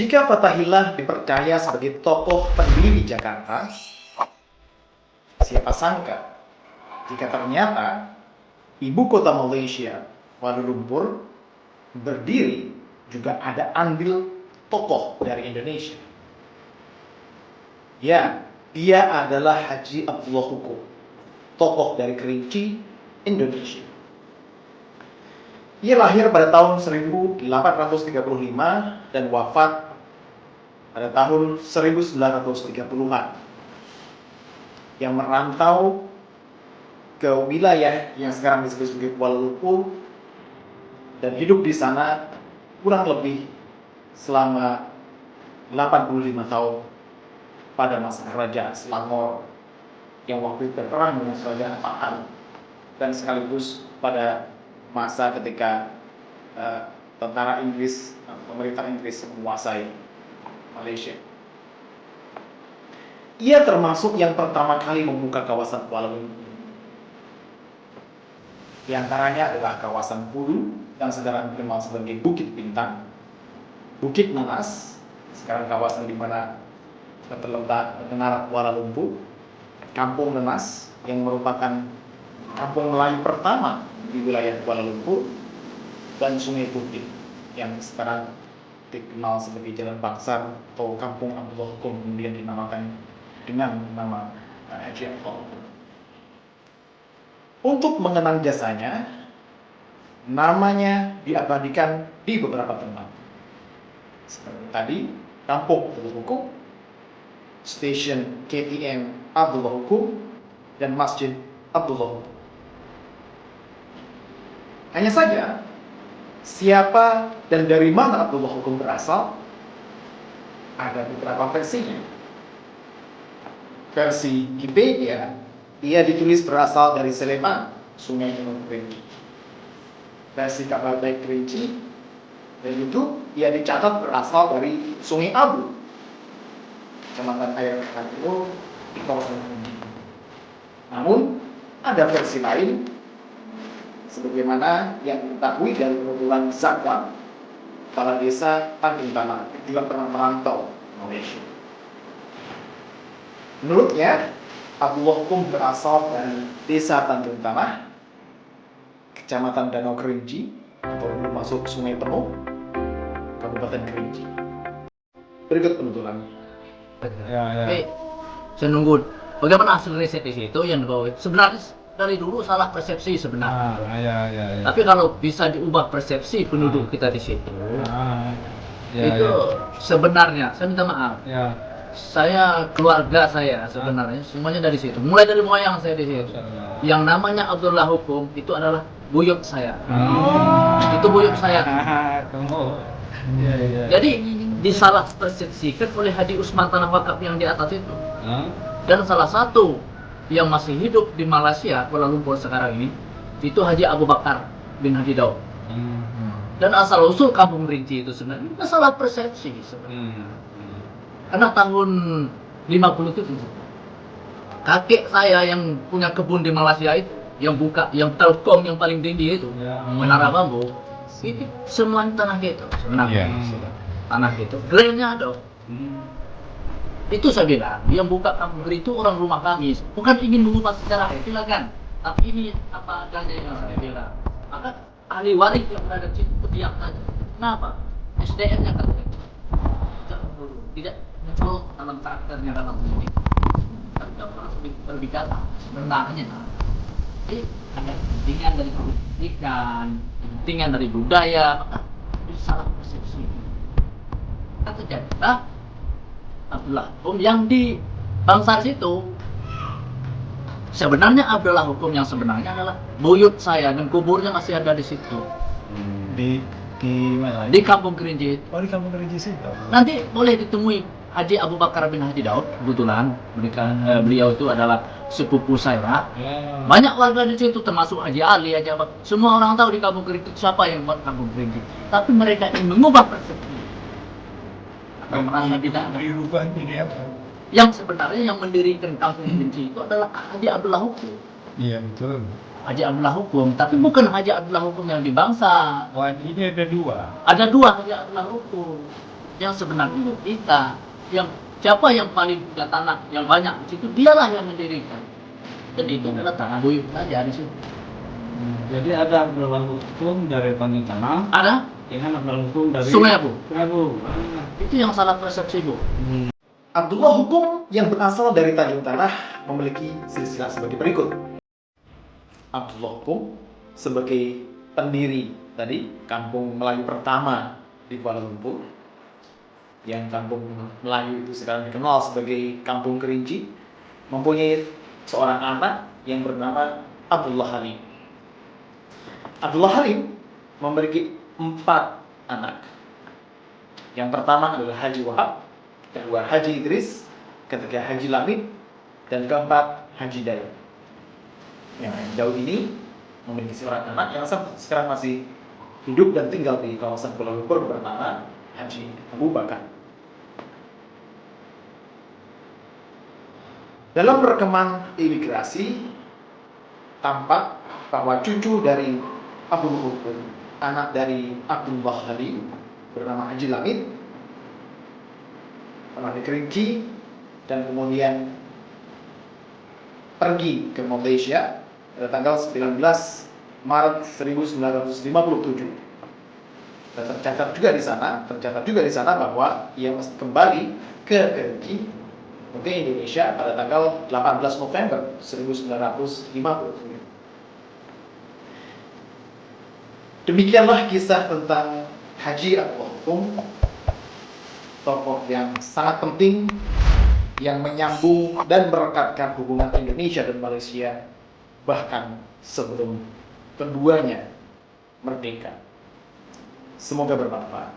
Jika Fathahillah dipercaya sebagai tokoh pendiri Jakarta, siapa sangka jika ternyata ibu kota Malaysia, Kuala Lumpur, berdiri juga ada andil tokoh dari Indonesia. Ya, dia adalah Haji Abdullah Hukum, tokoh dari Kerinci, Indonesia. Ia lahir pada tahun 1835 dan wafat pada tahun 1930-an. Yang merantau ke wilayah yang sekarang disebut sebagai Kuala Lumpur dan hidup di sana kurang lebih selama 85 tahun pada masa Kerajaan Selangor yang waktu itu terperang dengan Kerajaan Pahang, dan sekaligus pada masa ketika tentara Inggris, pemerintah Inggris menguasai Malaysia. Ia termasuk yang pertama kali membuka kawasan Kuala Lumpur. Di antaranya adalah kawasan Hulu yang sekarang dikenal sebagai Bukit Bintang, Bukit Nanas, sekarang kawasan di mana terletak menara Kuala Lumpur, Kampung Nanas yang merupakan kampung Melayu pertama di wilayah Kuala Lumpur, dan Sungai Bukit yang sekarang dikenal sebagai Jalan Bangsar atau Kampung Abdullah Hukum, kemudian dinamakan dengan nama Haji Abdullah Hukum. Untuk mengenang jasanya, namanya diabadikan di beberapa tempat. Seperti tadi, Kampung Abdullah Hukum, Stasiun KTM Abdullah Hukum, dan Masjid Abdullah Hukum. Hanya saja, siapa dan dari mana Abdullah Hukum berasal, ada beberapa versinya. Versi Wikipedia, ia ditulis berasal dari Sleman, Sungai Kerinci. Versi Kabar Baik Kerinci, dan itu ia dicatat berasal dari Sungai Abu, Kecamatan Air Timur, di kawasan Kerinci. Namun, ada versi lain, sebagaimana yang diketahui dari penuturan Zakwan, kepala desa Tanjung Tanah, juga pernah merantau Malaysia. Menurutnya, Abdullah Hukum berasal dari desa Tanjung Tanah, Kecamatan Danau Kerinci, atau masuk Sungai Penuh, Kabupaten Kerinci. Berikut penuturan. Tapi saya nunggu bagaimana hasil riset di situ yang dibawa. Sebenarnya dari dulu salah persepsi sebenarnya. Ya. Tapi kalau bisa diubah persepsi penduduk kita di situ, itu sebenarnya saya minta maaf. Saya, keluarga saya sebenarnya semuanya dari situ. Mulai dari moyang saya di situ. Yang namanya Abdullah Hukum itu adalah buyut saya. Itu buyut saya. Jadi disalah persepsikan oleh Haji Usman Tanah Wakaf yang di atas itu. Dan salah satu yang masih hidup di Malaysia, Kuala Lumpur sekarang ini, itu Haji Abu Bakar bin Haji Daud. Dan asal usul Kampung Kerinci itu sebenarnya masalah persepsi sebenarnya. Karena tahun 57 kakek saya yang punya kebun di Malaysia itu, yang buka, yang telkom yang paling tinggi itu, Menara Bambu, itu semuanya tanah gitu sebenarnya. Tanah gitu, grainnya ada. Itu saya bilang, yang buka Kampung Kerinci itu orang rumah kami, bukan ingin mengubah secara silakan, tapi ini apa adanya yang saya bilang. Maka ahli waris yang berada di situ diam saja. Kenapa? SDM-nya kan tidak muncul dalam karakternya dalam ini. Tapi kalau orang berbicara sebenarnya, jadi ada kepentingan dari pendidikan, kepentingan dari budaya, maka itu salah persepsi. Kan terjadilah Abdullah Hukum yang di Bangsar situ. Sebenarnya Abdullah Hukum yang sebenarnya adalah buyut saya dan kuburnya masih ada di situ. Di mana? Di Kampung Kerinci. Oh, di Kampung Kerinci situ. Nanti boleh ditemui Haji Abu Bakar bin Haji Daud. Kebetulan beliau itu adalah sepupu saya. Banyak warga di situ termasuk Haji Ali, Haji Abak. Semua orang tahu di Kampung Kerinci siapa yang buat Kampung Kerinci. Tapi mereka ingin mengubah persepsi. Atau merasa tidak ada. Dirubah jadi apa? Yang sebenarnya yang mendirikan Kampung Kerinci itu adalah Haji Abdullah Hukum. Iya, betul. Haji Abdullah Hukum, tapi bukan Haji Abdullah Hukum yang di Bangsa. Wah, ini ada dua. Ada dua Haji Abdullah Hukum. yang sebenarnya kita, yang siapa yang paling punya tanah yang banyak di situ, dialah yang mendirikan. Dan itu adalah tanah buyut saja di situ. Jadi ada aturan hukum dari pemilik tanah, Ada dengan aturan hukum dari Sungai Bu. Sungai Bu. Itu yang salah persepsi Bu. Abdullah hukum yang berasal dari Tanjung Tanah memiliki silsilah sebagai berikut. Abdullah hukum sebagai pendiri tadi kampung Melayu pertama di Kuala Lumpur, yang kampung Melayu itu sekarang dikenal sebagai Kampung Kerinci, mempunyai seorang anak yang bernama Abdullah Halim. Abdullah Halim memiliki 4 anak. Yang pertama adalah Haji Wahab, kedua Haji Idris, ketiga Haji Lamid, dan keempat Haji Dayat. Yang jauh ini memiliki seorang anak yang sekarang masih hidup dan tinggal di kawasan Kuala Lumpur bernama Haji Abu Bakar. Dalam rekaman imigrasi tampak bahwa cucu dari Abdul Hukum, anak dari Abdullah Halim, bernama Haji Lamid, pernah di Kerinci dan kemudian pergi ke Malaysia pada tanggal 19 Maret 1957. Dan tercatat juga di sana bahwa ia mesti kembali ke Kerinci, ke Indonesia pada tanggal 18 November 1957. Demikianlah kisah tentang Haji Abdullah Hukum, tokoh yang sangat penting yang menyambung dan merekatkan hubungan Indonesia dan Malaysia bahkan sebelum keduanya merdeka. Semoga bermanfaat.